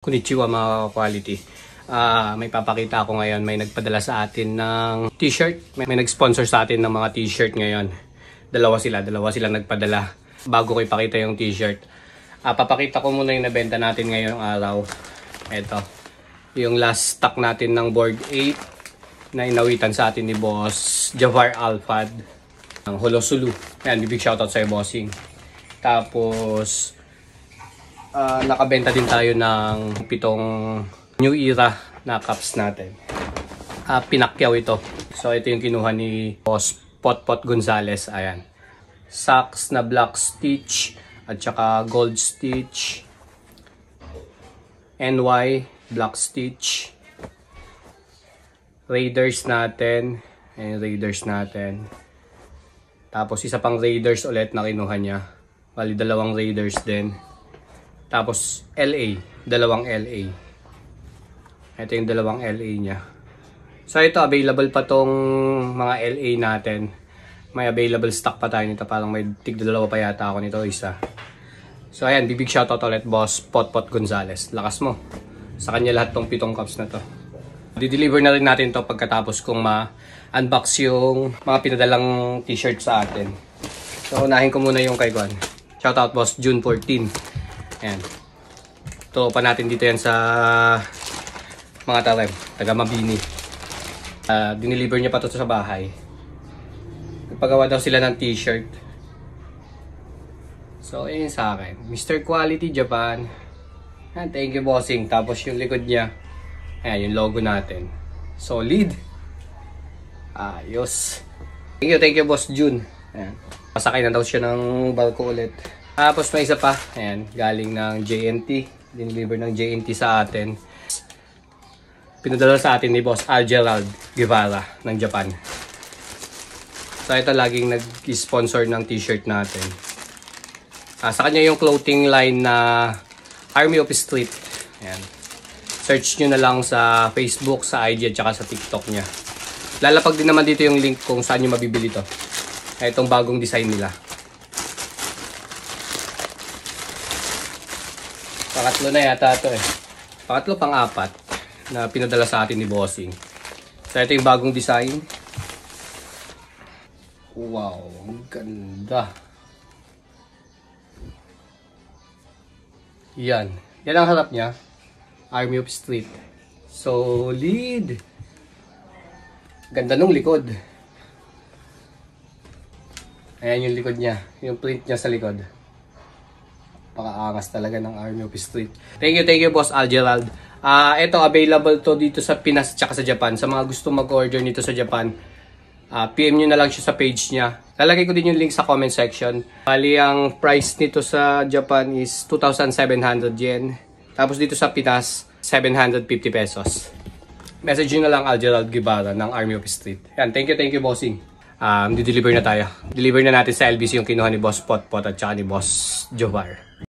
Konnichiwa mga quality. May papakita ako ngayon. May nagpadala sa atin ng t-shirt. May nag-sponsor sa atin ng mga t-shirt ngayon. Dalawa sila nagpadala. Bago ko ipakita yung t-shirt, papakita ko muna yung nabenta natin ngayong araw. Ito, yung last stock natin ng board 8 na inawitan sa atin ni Boss Jafar Alfad ng Holosulu. Yan, big shoutout sa'yo, bossing. Tapos nakabenta din tayo ng 7 new era na cups natin. Pinakyaw ito. So ito yung kinuha ni Boss Potpot Gonzales. Ayan. Socks na black stitch at saka gold stitch. NY black stitch. Raiders natin. Ayan, Raiders natin. Tapos isa pang Raiders ulit na kinuha niya. Bali, 2 Raiders din. Tapos LA, 2 LA. Ito yung 2 LA niya. So ito, available pa tong mga LA natin. May available stock pa tayo nito. Parang may tig-2 pa yata ako nito, isa. So ayan, big shoutout ulit Boss Potpot Gonzales. Lakas mo. Sa kanya lahat tong 7 cups na to. Di-deliver na rin natin to pagkatapos kung ma-unbox yung mga pinadalang t-shirt sa atin. So unahin ko muna yung kay Juan. Shoutout Boss June 14. Ayan. Ito pa natin dito yan sa mga tarim, taga Mabini. Dineliver niya pa ito sa bahay. Nagpagawa daw sila ng t-shirt. So, ayun sa akin. Mr. Quality Japan. Ayan, thank you, bossing. Tapos yung likod niya. Ayan, yung logo natin. Solid. Ayos. Thank you, Boss June. Ayan. Pasakay na daw siya ng barko ulit. Tapos may isa pa, ayan, galing ng JNT, dineliver ng JNT sa atin. Pinadala sa atin ni Boss Gerald Guevara ng Japan. So ito laging nag-sponsor ng t-shirt natin. Sa kanya yung clothing line na Army of Street. Ayan. Search nyo na lang sa Facebook, sa IG at saka sa TikTok niya. Lalapag din naman dito yung link kung saan nyo mabibili to. Itong bagong design nila. Pangatlo na yata ito eh. Pangatlo, pang-4 na pinadala sa atin ni Bossing. So ito yung bagong design. Wow, ang ganda. Yan. Yan ang harap niya. Army of Street. Solid. Ganda nung likod. Ayan yung likod niya. Yung print niya sa likod. Pakaangas talaga ng Army of Street. Thank you Boss Gerald. Ito available to dito sa Pinas at sa Japan. Sa mga gusto mag-order nito sa Japan, PM nyo na lang siya sa page niya. Lalagay ko din yung link sa comment section. Bali, ang price nito sa Japan is 2,700 yen. Tapos dito sa Pinas, 750 pesos. Message nyo na lang Gerald Guevara ng Army of Street. Yan, thank you bossing. Di-deliver na tayo. Deliver na natin sa LBC yung kinuha ni Boss Potpot at saka ni Boss Jovar.